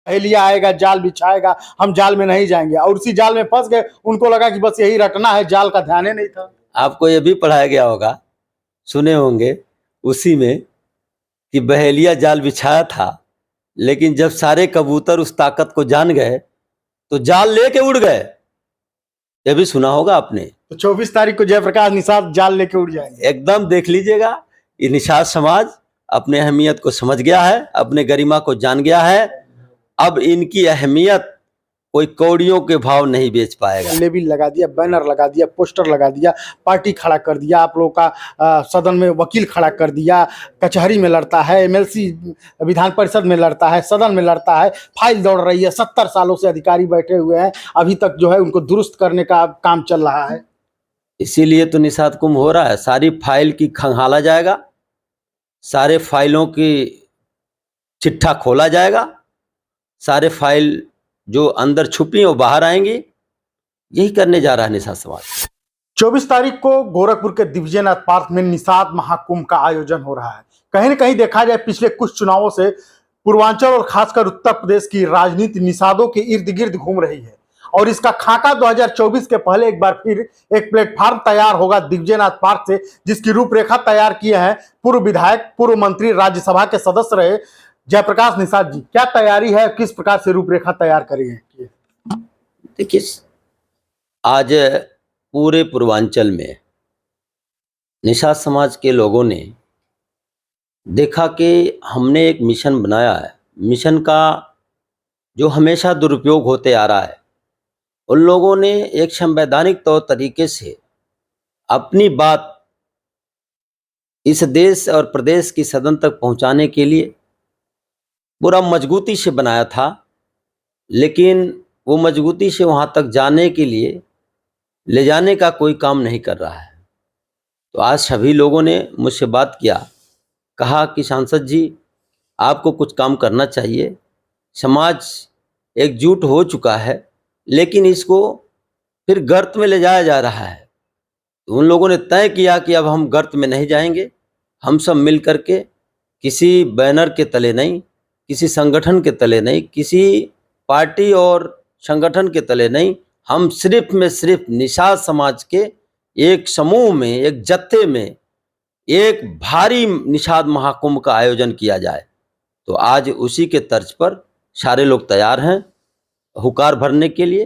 पहेलिया आएगा, जाल बिछाएगा, हम जाल में नहीं जाएंगे, और उसी जाल में फंस गए। उनको लगा कि बस यही रटना है, जाल का ध्यान ही नहीं था। आपको ये भी पढ़ाया गया होगा, सुने होंगे उसी में, कि बहेलिया जाल बिछाया था, लेकिन जब सारे कबूतर उस ताकत को जान गए तो जाल लेके उड़ गए। ये भी सुना होगा आपने। तो 24 तारीख को जयप्रकाश निषाद जाल लेके उड़ जाएंगे। एकदम देख लीजिएगा, ये निषाद समाज अपने अहमियत को समझ गया है, अपने गरिमा को जान गया है। अब इनकी अहमियत कोई कौड़ियों के भाव नहीं बेच पाएगा। लेबिल लगा दिया, बैनर लगा दिया, पोस्टर लगा दिया, पार्टी खड़ा कर दिया, आप लोगों का सदन में वकील खड़ा कर दिया, कचहरी में लड़ता है, एमएलसी विधान परिषद में लड़ता है, सदन में लड़ता है, फाइल दौड़ रही है। 70 सालों से अधिकारी बैठे हुए हैं, अभी तक जो है उनको दुरुस्त करने का काम चल रहा है। इसीलिए तो निषाद कुंभ हो रहा है। सारी फाइल की खंगाला जाएगा, सारे फाइलों की चिट्ठा खोला जाएगा, सारे फाइल जो अंदर छुपी हैं वो बाहर आएंगी। यही करने जा रहा है निषाद समाज। 24 तारीख को गोरखपुर के दिग्विजयनाथ पार्क में निषाद महाकुंभ का आयोजन हो रहा है। कहीं न कहीं देखा जाए, पिछले कुछ चुनावों से पूर्वांचल और खासकर उत्तर प्रदेश की राजनीति निषादों के इर्द गिर्द घूम रही है, और इसका खाका 2024 के पहले एक बार फिर एक प्लेटफॉर्म तैयार होगा दिग्विजयनाथ पार्क से, जिसकी रूपरेखा तैयार किए हैं पूर्व विधायक, पूर्व मंत्री, राज्यसभा के सदस्य रहे जयप्रकाश निषाद जी। क्या तैयारी है, किस प्रकार से रूपरेखा तैयार करी है? देखिए, आज पूरे पूर्वांचल में निषाद समाज के लोगों ने देखा कि हमने एक मिशन बनाया है। मिशन का जो हमेशा दुरुपयोग होते आ रहा है, उन लोगों ने एक संवैधानिक तौर तरीके से अपनी बात इस देश और प्रदेश की सदन तक पहुंचाने के लिए पूरा मजबूती से बनाया था, लेकिन वो मजबूती से वहां तक जाने के लिए ले जाने का कोई काम नहीं कर रहा है। तो आज सभी लोगों ने मुझसे बात किया, कहा कि सांसद जी, आपको कुछ काम करना चाहिए। समाज एकजुट हो चुका है, लेकिन इसको फिर गर्त में ले जाया जा रहा है। तो उन लोगों ने तय किया कि अब हम गर्त में नहीं जाएंगे, हम सब मिल करके किसी बैनर के तले नहीं, किसी संगठन के तले नहीं, किसी पार्टी और संगठन के तले नहीं, हम सिर्फ में सिर्फ निषाद समाज के एक समूह में, एक जत्थे में एक भारी निषाद महाकुंभ का आयोजन किया जाए। तो आज उसी के तर्ज पर सारे लोग तैयार हैं हुकार भरने के लिए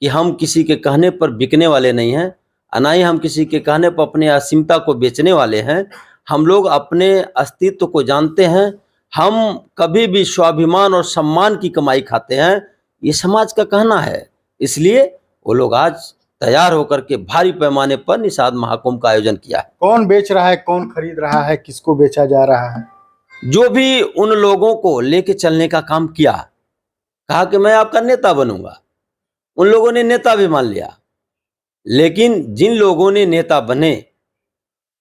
कि हम किसी के कहने पर बिकने वाले नहीं हैं, ना ही हम किसी के कहने पर अपनी असीमता को बेचने वाले हैं। हम लोग अपने अस्तित्व को जानते हैं, हम कभी भी स्वाभिमान और सम्मान की कमाई खाते हैं, ये समाज का कहना है। इसलिए वो लोग आज तैयार होकर के भारी पैमाने पर निषाद महाकुंभ का आयोजन किया है। कौन बेच रहा है, कौन खरीद रहा है, किसको बेचा जा रहा है? जो भी उन लोगों को लेके चलने का काम किया, कहा कि मैं आपका नेता बनूंगा, उन लोगों ने नेता भी मान लिया। लेकिन जिन लोगों ने नेता बने,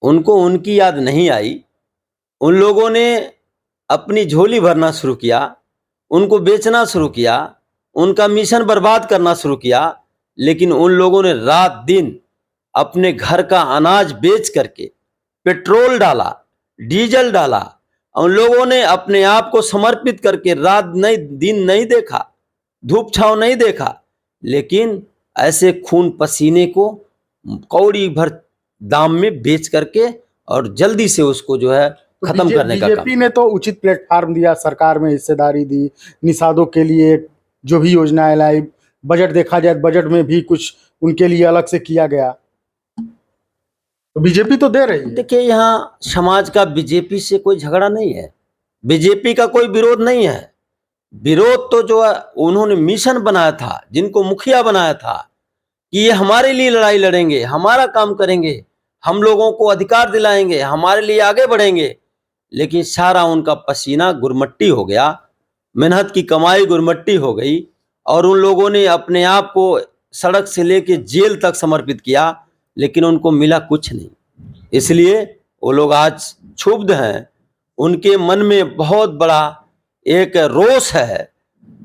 उनको उनकी याद नहीं आई। उन लोगों ने अपनी झोली भरना शुरू किया, उनको बेचना शुरू किया, उनका मिशन बर्बाद करना शुरू किया। लेकिन उन लोगों ने रात दिन अपने घर का अनाज बेच करके पेट्रोल डाला, डीजल डाला। उन लोगों ने अपने आप को समर्पित करके रात नहीं दिन नहीं देखा, धूप छांव नहीं देखा, लेकिन ऐसे खून पसीने को कौड़ी भर दाम में बेच करके और जल्दी से उसको जो है खत्म करने का काम। बीजेपी ने तो उचित प्लेटफॉर्म दिया, सरकार में हिस्सेदारी दी, निषादों के लिए जो भी योजनाएं लाई, बजट देखा जाए बजट में भी कुछ उनके लिए अलग से किया गया, तो बीजेपी तो दे रही है। देखिए, यहाँ समाज का बीजेपी से कोई झगड़ा नहीं है, बीजेपी का कोई विरोध नहीं है। विरोध तो जो है उन्होंने मिशन बनाया था, जिनको मुखिया बनाया था कि ये हमारे लिए लड़ाई लड़ेंगे, हमारा काम करेंगे, हम लोगों को अधिकार दिलाएंगे, हमारे लिए आगे बढ़ेंगे। लेकिन सारा उनका पसीना गुरमट्टी हो गया, मेहनत की कमाई गुरमट्टी हो गई, और उन लोगों ने अपने आप को सड़क से लेके जेल तक समर्पित किया, लेकिन उनको मिला कुछ नहीं। इसलिए वो लोग आज क्षुब्ध हैं, उनके मन में बहुत बड़ा एक रोष है,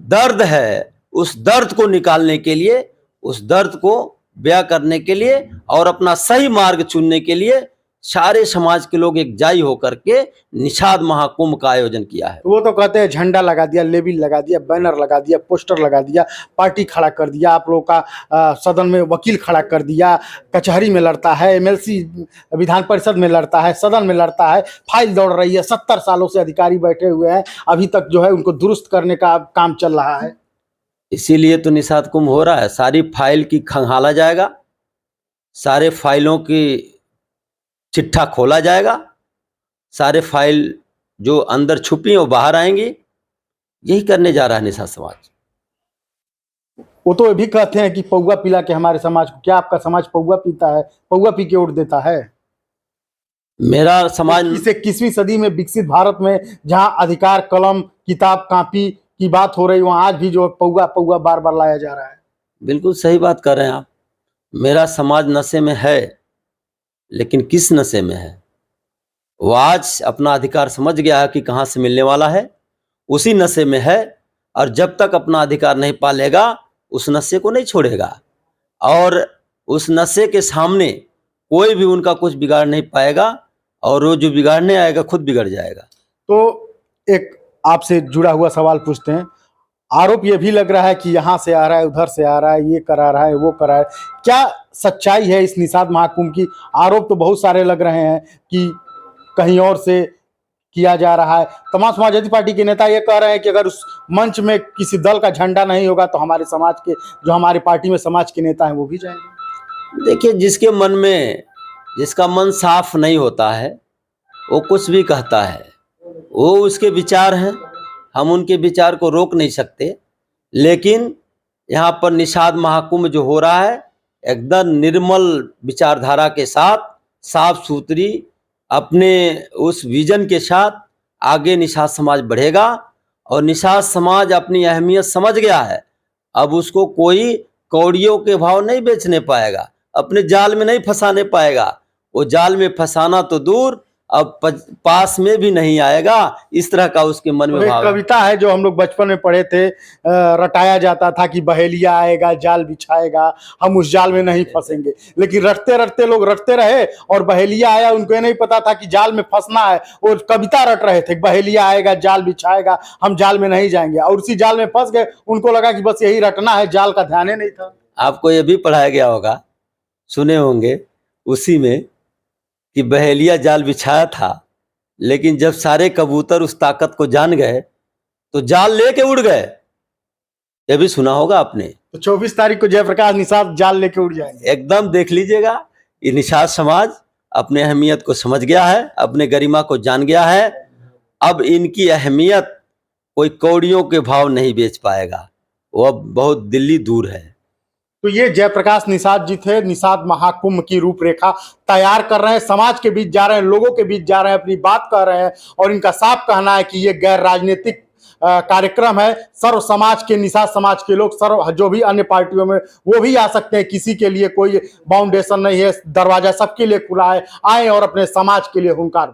दर्द है। उस दर्द को निकालने के लिए, उस दर्द को बयां करने के लिए और अपना सही मार्ग चुनने के लिए सारे समाज के लोग एकजाई होकर के निषाद महाकुंभ का आयोजन किया है। वो तो कहते हैं झंडा लगा दिया, लेबिल लगा दिया, बैनर लगा दिया, पोस्टर लगा दिया, पार्टी खड़ा कर दिया, आप लोगों का सदन में वकील खड़ा कर दिया, कचहरी में लड़ता है, एमएलसी विधान परिषद में लड़ता है, सदन में लड़ता है, फाइल दौड़ रही है, 70 सालों से अधिकारी बैठे हुए हैं, अभी तक जो है उनको दुरुस्त करने का काम चल रहा है। इसीलिए तो निषाद कुंभ हो रहा है। सारी फाइल की खंगाला जाएगा, सारे फाइलों की चिट्ठा खोला जाएगा, सारे फाइल जो अंदर छुपी हैं वो बाहर आएंगी। यही करने जा रहा है निषाद समाज। वो तो ये भी कहते हैं कि पौवा पिला के हमारे समाज को, क्या आपका समाज पौवा पीता है, पौवा पी के वोट देता है? मेरा समाज इसे 21वीं सदी में विकसित भारत में जहां अधिकार कलम किताब कापी की बात हो रही, वहां आज भी जो पौवा पौवा बार बार लाया जा रहा है। बिल्कुल सही बात कर रहे हैं आप। मेरा समाज नशे में है, लेकिन किस नशे में है? वो आज अपना अधिकार समझ गया है कि कहाँ से मिलने वाला है, उसी नशे में है। और जब तक अपना अधिकार नहीं पालेगा उस नशे को नहीं छोड़ेगा, और उस नशे के सामने कोई भी उनका कुछ बिगाड़ नहीं पाएगा, और वो जो बिगाड़ने आएगा खुद बिगड़ जाएगा। तो एक आपसे जुड़ा हुआ सवाल पूछते हैं। आरोप ये भी लग रहा है कि यहाँ से आ रहा है, उधर से आ रहा है, ये करा रहा है, वो करा रहा है, क्या सच्चाई है इस निषाद महाकुंभ की? आरोप तो बहुत सारे लग रहे हैं कि कहीं और से किया जा रहा है। तमाम समाजवादी पार्टी के नेता ये कह रहे हैं कि अगर उस मंच में किसी दल का झंडा नहीं होगा तो हमारे समाज के, जो हमारी पार्टी में समाज के नेता हैं, वो भी जाएंगे। देखिए, जिसके मन में, जिसका मन साफ नहीं होता है वो कुछ भी कहता है, वो उसके विचार हैं, हम उनके विचार को रोक नहीं सकते। लेकिन यहाँ पर निषाद महाकुंभ जो हो रहा है एकदम निर्मल विचारधारा के साथ, साफ सुथरी अपने उस विजन के साथ आगे निषाद समाज बढ़ेगा। और निषाद समाज अपनी अहमियत समझ गया है, अब उसको कोई कौड़ियों के भाव नहीं बेचने पाएगा, अपने जाल में नहीं फंसाने पाएगा। वो जाल में फंसाना तो दूर, अब पास में भी नहीं आएगा, इस तरह का उसके मन में भाव है। कविता है जो हम लोग बचपन में पढ़े थे, रटाया जाता था कि बहेलिया आएगा जाल बिछाएगा, हम उस जाल में नहीं फंसेंगे। लेकिन रटते रटते लोग रटते रहे और बहेलिया आया, उनको ये नहीं पता था कि जाल में फंसना है, और कविता रट रहे थे, बहेलिया आएगा जाल बिछाएगा, हम जाल में नहीं जाएंगे, और उसी जाल में फंस गए। उनको लगा कि बस यही रटना है, जाल का ध्यान ही नहीं था। आपको ये भी पढ़ाया गया होगा, सुने होंगे उसी में, कि बहेलिया जाल बिछाया था, लेकिन जब सारे कबूतर उस ताकत को जान गए तो जाल लेके उड़ गए। ये भी सुना होगा आपने। तो 24 तारीख को जयप्रकाश निषाद जाल लेके उड़ जाएंगे। एकदम देख लीजिएगा, ये निषाद समाज अपने अहमियत को समझ गया है, अपने गरिमा को जान गया है। अब इनकी अहमियत कोई कौड़ियों के भाव नहीं बेच पाएगा, वो अब बहुत दिल्ली दूर है। तो ये जयप्रकाश निषाद जी थे, निषाद महाकुंभ की रूपरेखा तैयार कर रहे हैं, समाज के बीच जा रहे हैं, लोगों के बीच जा रहे हैं, अपनी बात कह रहे हैं। और इनका साफ कहना है कि ये गैर राजनीतिक कार्यक्रम है। सर्व समाज के, निषाद समाज के लोग, सर्व जो भी अन्य पार्टियों में, वो भी आ सकते हैं, किसी के लिए कोई बाउंडेशन नहीं है, दरवाजा सबके लिए खुला है। आए और अपने समाज के लिए हुंकार